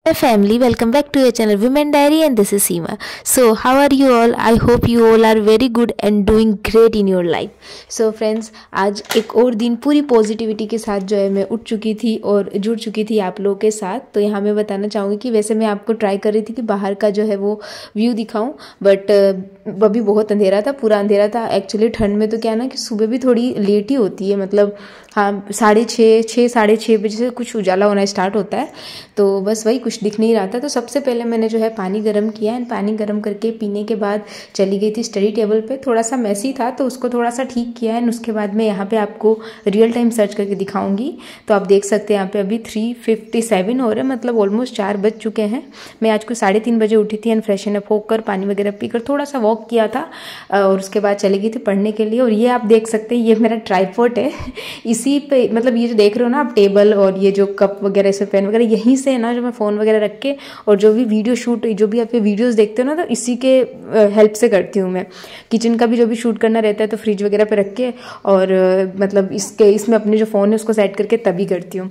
Family, welcome back to your channel Women Diary, and this is Seema. So how are you all? I hope you all are very good and doing great in your life. So friends, आज एक और दिन पूरी positivity के साथ जो है मैं उठ चुकी थी और जुड़ चुकी थी आप लोगों के साथ। तो यहाँ मैं बताना चाहूँगी कि वैसे मैं आपको ट्राई कर रही थी कि बाहर का जो है वो व्यू दिखाऊँ, बट अभी बहुत अंधेरा था, पूरा अंधेरा था। एक्चुअली ठंड में तो क्या ना कि सुबह भी थोड़ी लेट ही होती है, मतलब हाँ 6:30 साढ़े 6 बजे से कुछ उजाला होना स्टार्ट होता है। तो बस वही कुछ दिख नहीं रहा था। तो सबसे पहले मैंने जो है पानी गर्म किया एंड पानी गर्म करके पीने के बाद चली गई थी स्टडी टेबल पे। थोड़ा सा मैसी था तो उसको थोड़ा सा ठीक किया एंड उसके बाद मैं यहाँ पे आपको रियल टाइम सर्च करके दिखाऊंगी। तो आप देख सकते हैं यहाँ पे अभी 3:57 हो रहे हैं, मतलब ऑलमोस्ट 4 बज चुके हैं। मैं आज को 3:30 बजे उठी थी एंड फ्रेशन अप होकर पानी वगैरह पीकर थोड़ा सा वॉक किया था और उसके बाद चली गई थी पढ़ने के लिए। और ये आप देख सकते हैं, ये मेरा ट्राइपॉड है। इसी पे मतलब ये जो देख रहे हो ना आप टेबल और ये जो कप वगैरह से पेन वगैरह, यहीं से ना जो मैं फ़ोन वगैरह रख के और जो भी वीडियो शूट, जो भी आप वीडियोस देखते हो ना, तो इसी के हेल्प से करती हूँ मैं। किचन का भी जो भी शूट करना रहता है तो फ्रिज वगैरह पे रख के और मतलब इसमें अपने जो फ़ोन है उसको सेट करके तभी करती हूँ।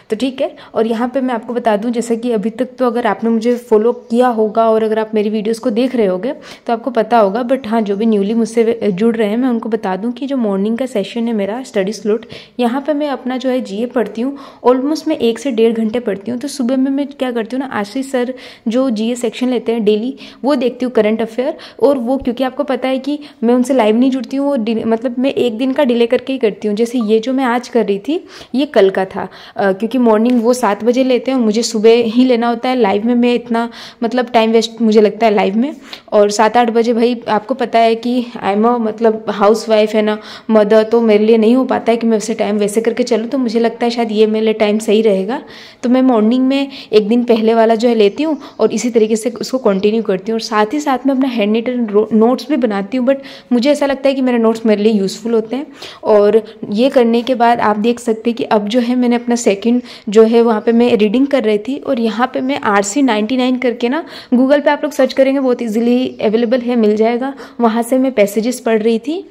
तो ठीक है। और यहाँ पे मैं आपको बता दूँ, जैसे कि अभी तक तो अगर आपने मुझे फॉलो किया होगा और अगर आप मेरी वीडियोस को देख रहे होगे तो आपको पता होगा, बट हाँ जो भी न्यूली मुझसे जुड़ रहे हैं मैं उनको बता दूँ कि जो मॉर्निंग का सेशन है मेरा स्टडी स्लॉट, यहाँ पे मैं अपना जो है जीए पढ़ती हूँ। ऑलमोस्ट मैं 1 से 1.5 घंटे पढ़ती हूँ। तो सुबह में मैं क्या करती हूँ ना, आशीष सर जो जीए सेक्शन लेते हैं डेली, वो देखती हूँ करंट अफेयर। और वो क्योंकि आपको पता है कि मैं उनसे लाइव नहीं जुड़ती हूँ, मतलब मैं 1 दिन का डिले करके ही करती हूँ। जैसे ये जो मैं आज कर रही थी ये कल का था, क्योंकि मॉर्निंग वो 7 बजे लेते हैं और मुझे सुबह ही लेना होता है। लाइव में मैं इतना मतलब टाइम वेस्ट मुझे लगता है लाइव में। और 7-8 बजे भाई आपको पता है कि आई एम मतलब हाउस वाइफ है ना, मदर, तो मेरे लिए नहीं हो पाता है कि मैं वैसे टाइम वैसे करके चलूँ। तो मुझे लगता है शायद ये मेरे लिए टाइम सही रहेगा। तो मैं मॉर्निंग में 1 दिन पहले वाला जो है लेती हूँ और इसी तरीके से उसको कंटिन्यू करती हूँ। और साथ ही साथ में अपना हैंड रिटन नोट्स भी बनाती हूँ, बट मुझे ऐसा लगता है कि मेरे नोट्स मेरे लिए यूज़फुल होते हैं। और ये करने के बाद आप देख सकते हैं कि अब जो है मैंने अपना सेकंड जो है वहाँ पे मैं रीडिंग कर रही थी। और यहाँ पे मैं RC99 करके ना, गूगल पे आप लोग सर्च करेंगे बहुत इजीली अवेलेबल है, मिल जाएगा। वहाँ से मैं पैसेजेस पढ़ रही थी,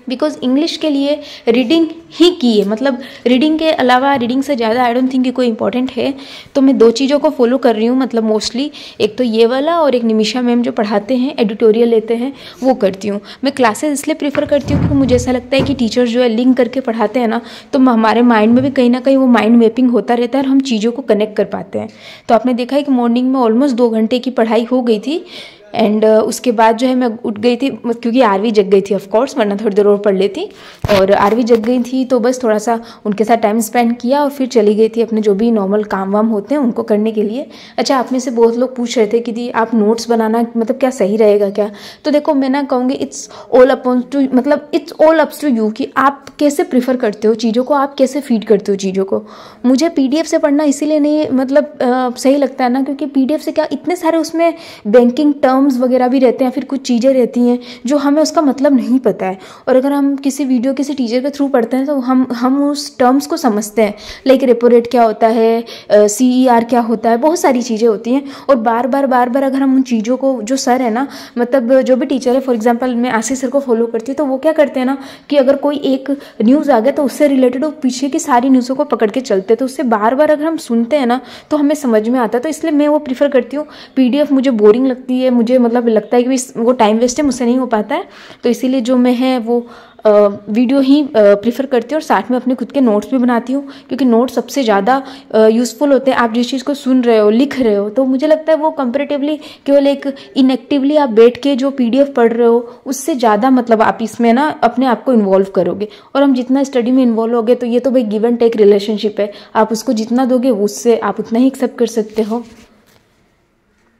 बिकॉज इंग्लिश के लिए रीडिंग ही की है। मतलब रीडिंग के अलावा, रीडिंग से ज़्यादा आई डोंट थिंक कि कोई इंपॉर्टेंट है। तो मैं 2 चीज़ों को फॉलो कर रही हूँ, मतलब मोस्टली एक तो ये वाला और एक निमिषा मैम जो पढ़ाते हैं, एडिटोरियल लेते हैं, वो करती हूँ। मैं क्लासेस इसलिए प्रीफर करती हूँ क्योंकि मुझे ऐसा लगता है कि टीचर्स जो है लिंक करके पढ़ाते हैं ना, तो हमारे माइंड में भी कहीं ना कहीं वो माइंड मैपिंग होता रहता है और हम चीज़ों को कनेक्ट कर पाते हैं। तो आपने देखा है कि मॉर्निंग में ऑलमोस्ट 2 घंटे की पढ़ाई हो गई थी एंड उसके बाद जो है मैं उठ गई थी, क्योंकि आरवी जग गई थी ऑफकोर्स, वरना थोड़ी देर और पढ़ लेती। और आरवी जग गई थी तो बस थोड़ा सा उनके साथ टाइम स्पेंड किया और फिर चली गई थी अपने जो भी नॉर्मल काम वाम होते हैं उनको करने के लिए। अच्छा, आप में से बहुत लोग पूछ रहे थे कि दी आप नोट्स बनाना मतलब क्या सही रहेगा क्या? तो देखो मैं ना कहूँगी इट्स ऑल अपॉन टू, मतलब it's all ups to you कि आप कैसे प्रीफर करते हो चीज़ों को, आप कैसे फीड करते हो चीज़ों को। मुझे PDF से पढ़ना इसीलिए नहीं मतलब सही लगता है ना, क्योंकि PDF से क्या इतने सारे उसमें बैंकिंग टर्म्स वगैरह भी रहते हैं, फिर कुछ चीज़ें रहती हैं जो हमें उसका मतलब नहीं पता है। और अगर हम किसी वीडियो किसी टीचर के थ्रू पढ़ते हैं तो हम उस टर्म्स को समझते हैं, लाइक रेपो रेट क्या होता है, CER क्या होता है, बहुत सारी चीज़ें होती हैं। और बार बार अगर हम उन चीज़ों को, जो सर है ना, मतलब जो भी टीचर है, फॉर एग्जाम्पल मैं आशीष सर को फॉलो करती हूँ, तो वो क्या करते हैं ना कि अगर कोई एक न्यूज़ आ गया तो उससे रिलेटेड वो पीछे की सारी न्यूज़ों को पकड़ के चलते हैं। तो उससे बार अगर हम सुनते हैं ना तो हमें समझ में आता है। तो इसलिए मैं वो प्रीफर करती हूँ। PDF मुझे बोरिंग लगती है, मुझे मतलब लगता है कि वो टाइम वेस्ट है, मुझसे नहीं हो पाता है। तो इसीलिए जो मैं है वो वीडियो ही प्रीफर करती हूँ। और साथ में अपने खुद के नोट्स भी बनाती हूँ, क्योंकि नोट्स सबसे ज़्यादा यूज़फुल होते हैं। आप जिस चीज़ को सुन रहे हो, लिख रहे हो, तो मुझे लगता है वो कंपेरेटिवली केवल एक इनएक्टिवली आप बैठ के जो PDF पढ़ रहे हो उससे ज़्यादा मतलब आप इसमें ना अपने आप को इन्वॉल्व करोगे। और हम जितना स्टडी में इन्वॉल्व होगे तो ये तो भाई गिव एंड टेक रिलेशनशिप है, आप उसको जितना दोगे उससे आप उतना ही एक्सेप्ट कर सकते हो।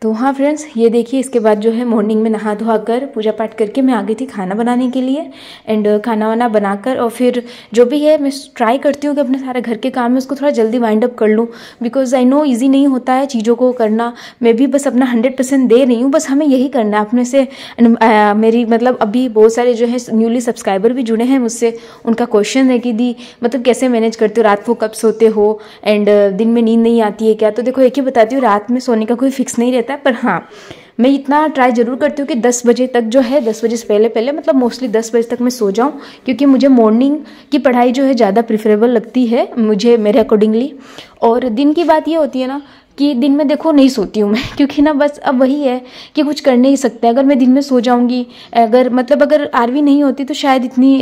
तो हाँ फ्रेंड्स, ये देखिए इसके बाद जो है मॉर्निंग में नहा धोआ कर पूजा पाठ करके मैं आ गई थी खाना बनाने के लिए। एंड खाना वाना बनाकर और फिर जो भी है मैं ट्राई करती हूँ कि अपने सारे घर के काम में उसको थोड़ा जल्दी वाइंड अप कर लूँ, बिकॉज आई नो ईजी नहीं होता है चीज़ों को करना। मैं भी बस अपना 100% दे रही हूँ, बस हमें यही करना है अपने से। मेरी मतलब अभी बहुत सारे जो है न्यूली सब्सक्राइबर भी जुड़े हैं मुझसे, उनका क्वेश्चन है कि दी मतलब कैसे मैनेज करते हो, रात को कब सोते हो एंड दिन में नींद नहीं आती है क्या? तो देखो एक ही बताती हूँ, रात में सोने का कोई फिक्स नहीं रहता है, पर हाँ मैं इतना ट्राई जरूर करती हूँ कि 10 बजे तक जो है, 10 बजे से पहले मतलब मोस्टली 10 बजे तक मैं सो जाऊँ, क्योंकि मुझे मॉर्निंग की पढ़ाई जो है ज़्यादा प्रिफरेबल लगती है मुझे, मेरे अकॉर्डिंगली। और दिन की बात ये होती है ना कि दिन में देखो नहीं सोती हूँ मैं, क्योंकि ना बस अब वही है कि कुछ कर नहीं सकते। अगर मैं दिन में सो जाऊँगी, अगर आरवी नहीं होती तो शायद इतनी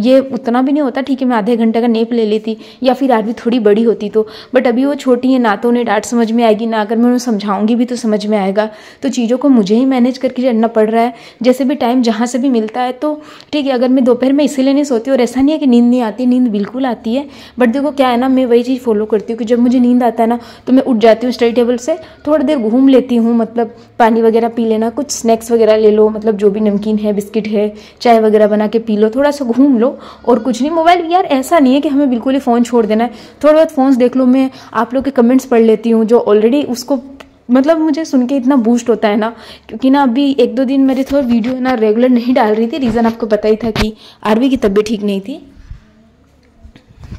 ये उतना भी नहीं होता। ठीक है, मैं आधे घंटे का नेप ले लेती, या फिर आरवी थोड़ी बड़ी होती तो। बट अभी वो छोटी है, ना तो उन्हें डांट समझ में आएगी, ना अगर मैं उन्हें समझाऊंगी भी तो समझ में आएगा। तो चीज़ों को मुझे ही मैनेज करके चलना पड़ रहा है, जैसे भी टाइम जहाँ से भी मिलता है। तो ठीक है, अगर मैं दोपहर में इसीलिए नहीं सोती, और ऐसा नहीं है कि नींद नहीं आती, नींद बिल्कुल आती है। बट देखो क्या है ना, मैं वही चीज़ फॉलो करती हूँ कि जब मुझे नींद आता है ना तो मैं उठ जाती हूँ स्टडी टेबल से, थोड़ी देर घूम लेती हूँ, मतलब पानी वगैरह पी लेना, कुछ स्नैक्स वगैरह ले लो, मतलब जो भी नमकीन है, बिस्किट है, चाय वगैरह बना के पी लो, थोड़ा सा घूम लो और कुछ नहीं। मोबाइल यार ऐसा नहीं है कि हमें बिल्कुल ही फ़ोन छोड़ देना है, थोड़ा बहुत फ़ोन देख लो। मैं आप लोग के कमेंट्स पढ़ लेती हूँ जो ऑलरेडी उसको मतलब मुझे सुन के इतना बूस्ट होता है ना, क्योंकि ना अभी 1-2 दिन मेरी थोड़ा वीडियो ना रेगुलर नहीं डाल रही थी। रीज़न आपको पता ही था कि आरवी की तबीयत ठीक नहीं थी।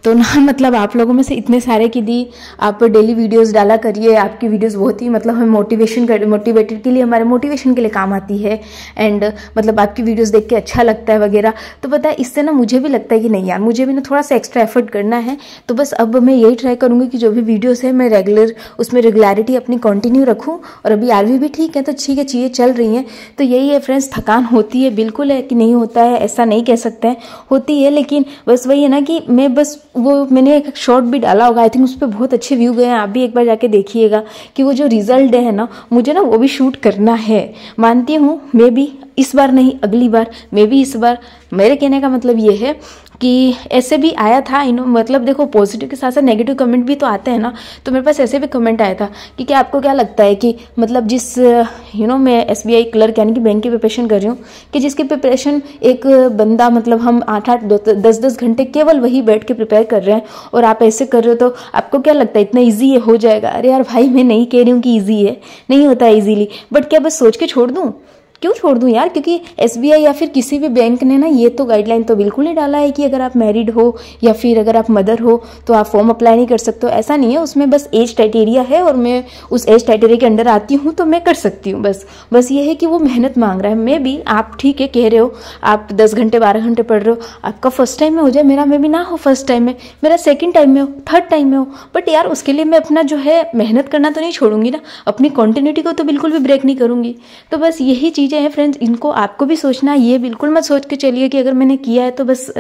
तो ना मतलब आप लोगों में से इतने सारे की दी, आप डेली वीडियोस डाला करिए, आपकी वीडियोस बहुत ही मतलब हमें मोटिवेटेड के लिए, हमारे मोटिवेशन के लिए काम आती है। एंड मतलब आपकी वीडियोस देख के अच्छा लगता है वगैरह। तो पता है इससे ना मुझे भी लगता है कि नहीं यार, मुझे भी ना थोड़ा सा एक्स्ट्रा एफर्ट करना है। तो बस अब मैं यही ट्राई करूँगी कि जो भी वीडियोज़ है मैं उसमें रेगुलरिटी अपनी कंटिन्यू रखूँ। और अभी आरवी भी ठीक है, तो ठीक है, चीज़ें चल रही हैं। तो यही है फ्रेंड्स, थकान होती है, बिल्कुल है कि नहीं होता है, ऐसा नहीं कह सकते हैं, होती है। लेकिन बस वही है ना कि मैं बस वो मैंने एक शॉर्ट भी डाला होगा, आई थिंक उस पर बहुत अच्छे व्यू गए हैं, आप भी एक बार जाके देखिएगा कि वो जो रिजल्ट है ना, मुझे ना वो भी शूट करना है। मानती हूँ मैं भी इस बार नहीं, अगली बार, मैं भी इस बार। मेरे कहने का मतलब ये है कि ऐसे भी आया था मतलब देखो पॉजिटिव के साथ साथ नेगेटिव कमेंट भी तो आते हैं ना। तो मेरे पास ऐसे भी कमेंट आया था कि क्या आपको क्या लगता है कि मतलब जिस मैं SBI क्लर्क यानी कि बैंक की प्रिपरेशन कर रही हूँ, कि जिसकी प्रिपरेशन एक बंदा मतलब हम 8-8 10-10 घंटे केवल वही बैठ के प्रिपेयर कर रहे हैं, और आप ऐसे कर रहे हो, तो आपको क्या लगता है इतना ईजी हो जाएगा? अरे यार भाई, मैं नहीं कह रही हूँ कि ईजी है, नहीं होता है ईजीली, बट क्या बस सोच के छोड़ दूँ? क्यों छोड़ दूं यार? क्योंकि SBI या फिर किसी भी बैंक ने ना ये तो गाइडलाइन तो बिल्कुल नहीं डाला है कि अगर आप मैरिड हो या फिर अगर आप मदर हो तो आप फॉर्म अप्लाई नहीं कर सकते हो, ऐसा नहीं है। उसमें बस एज क्राइटेरिया है, और मैं उस एज क्राइटेरिया के अंडर आती हूँ तो मैं कर सकती हूँ। बस ये है कि वो मेहनत मांग रहा है। मैं भी, आप ठीक है कह रहे हो आप 10 घंटे 12 घंटे पढ़ रहे हो, आपका फर्स्ट टाइम में हो जाए, मेरा में भी ना हो फर्स्ट टाइम में, मेरा सेकेंड टाइम में हो, थर्ड टाइम में हो, बट यार उसके लिए मैं अपना जो है मेहनत करना तो नहीं छोड़ूंगी ना, अपनी कॉन्टिन्यूटी को तो बिल्कुल भी ब्रेक नहीं करूंगी। तो बस यही चीज़ें हैं फ्रेंड्स, इनको आपको भी सोचना है। ये बिल्कुल मत सोच के चलिए कि अगर मैंने किया है तो बस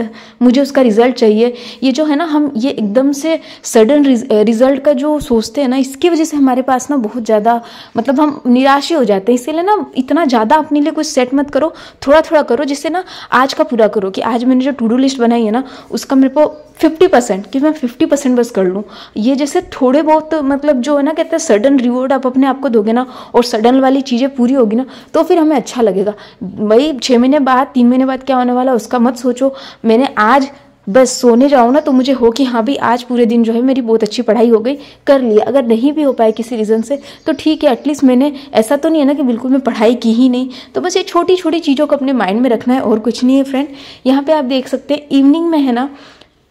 मुझे उसका रिजल्ट चाहिए। ये जो है ना, हम ये एकदम से सडन रिजल्ट का जो सोचते हैं ना, इसकी वजह से हमारे पास ना बहुत ज़्यादा मतलब हम निराश हो जाते हैं। इसीलिए ना इतना ज़्यादा अपने लिए कुछ सेट मत करो, थोड़ा थोड़ा करो, जिससे ना आज का पूरा करो कि आज मैंने जो टू डू लिस्ट बनाई है ना, उसका मेरे को 50% कि मैं 50% बस कर लूँ। ये जैसे थोड़े बहुत मतलब जो है ना, कहते हैं सडन रिवॉर्ड आप अपने आप को दोगे ना, और सडन वाली चीज़ें पूरी होगी ना, तो फिर हमें अच्छा लगेगा। भाई 6 महीने बाद 3 महीने बाद क्या होने वाला उसका मत सोचो। मैंने आज बस सोने जाऊँ ना तो मुझे हो कि हाँ भाई आज पूरे दिन जो है मेरी बहुत अच्छी पढ़ाई हो गई, कर लिया। अगर नहीं भी हो पाए किसी रीज़न से तो ठीक है, एटलीस्ट मैंने, ऐसा तो नहीं है ना कि बिल्कुल मैं पढ़ाई की ही नहीं। तो बस ये छोटी छोटी चीज़ों को अपने माइंड में रखना है, और कुछ नहीं है फ्रेंड। यहाँ पे आप देख सकते हैं इवनिंग में है ना,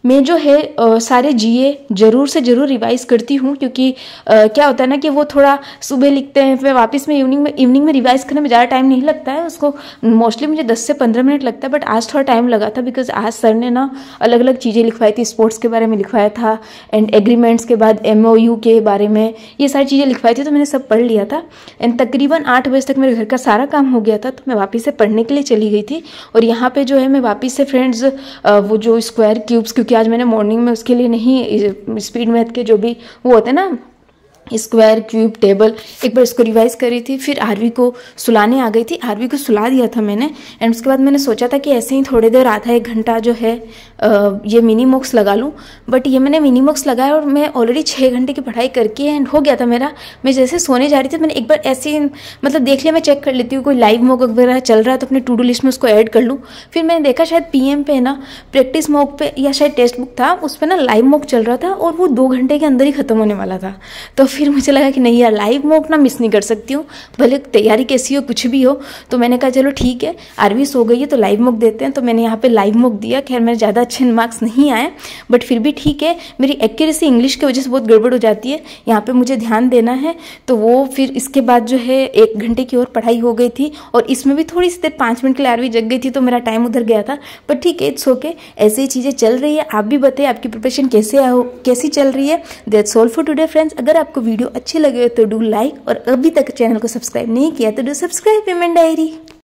मैं जो है सारे GA ज़रूर से ज़रूर रिवाइज करती हूँ, क्योंकि क्या होता है ना कि वो थोड़ा सुबह लिखते हैं, फिर वापस में इवनिंग में रिवाइज करने में ज़्यादा टाइम नहीं लगता है उसको, मोस्टली मुझे 10 से 15 मिनट लगता है। बट आज थोड़ा टाइम लगा था, बिकॉज आज सर ने ना अलग अलग चीज़ें लिखवाई थी, स्पोर्ट्स के बारे में लिखवाया था, एंड एग्रीमेंट्स के बाद MOU के बारे में, ये सारी चीज़ें लिखवाई थी, तो मैंने सब पढ़ लिया था। एंड तकरीबन 8 बजे तक मेरे घर का सारा काम हो गया था, तो मैं वापस से पढ़ने के लिए चली गई थी। और यहाँ पे जो है मैं वापस से फ्रेंड्स वो जो स्क्वायर क्यूब्स, क्योंकि आज मैंने मॉर्निंग में उसके लिए नहीं, स्पीड मैथ के जो भी वो होते हैं ना, स्क्वायर क्यूब टेबल, एक बार इसको रिवाइज करी थी। फिर आरवी को सुलाने आ गई थी, आरवी को सुला दिया था मैंने। एंड उसके बाद मैंने सोचा था कि ऐसे ही थोड़ी देर आधा 1 घंटा जो है ये मिनी मॉक्स लगा लूँ। बट ये मैंने मिनी मॉक्स लगाया और मैं ऑलरेडी 6 घंटे की पढ़ाई करके एंड हो गया था मेरा। मैं जैसे सोने जा रही थी, मैंने एक बार ऐसे मतलब देख लिया, मैं चेक कर लेती हूँ कोई लाइव मॉक वगैरह चल रहा है तो अपने टू डू लिस्ट में उसको ऐड कर लूँ। फिर मैंने देखा शायद PM पे ना प्रैक्टिस मॉक पे या शायद टेक्स्ट बुक था, उस पर ना लाइव मॉक चल रहा था और वो 2 घंटे के अंदर ही खत्म होने वाला था। तो फिर मुझे लगा कि नहीं यार, लाइव मॉक ना मिस नहीं कर सकती हूँ, भले तैयारी कैसी हो कुछ भी हो। तो मैंने कहा चलो ठीक है, आरवी सो गई है तो लाइव मॉक देते हैं। तो मैंने यहाँ पे लाइव मॉक दिया। खैर मेरे ज़्यादा अच्छे मार्क्स नहीं आए, बट फिर भी ठीक है। मेरी एक्यूरेसी इंग्लिश की वजह से बहुत गड़बड़ हो जाती है, यहाँ पे मुझे ध्यान देना है। तो वो फिर इसके बाद जो है 1 घंटे की और पढ़ाई हो गई थी और इसमें भी थोड़ी सी देर 5 मिनट के लिए आरवी जग गई थी, तो मेरा टाइम उधर गया था। बट ठीक है, इट्स ओके, ऐसे ही चीज़ें चल रही है। आप भी बताइए आपकी प्रिपरेशन कैसी चल रही है। That's all for today friends. अगर आपको वीडियो अच्छे लगे हो तो डू लाइक, और अभी तक चैनल को सब्सक्राइब नहीं किया तो डू सब्सक्राइब विमेन डायरी।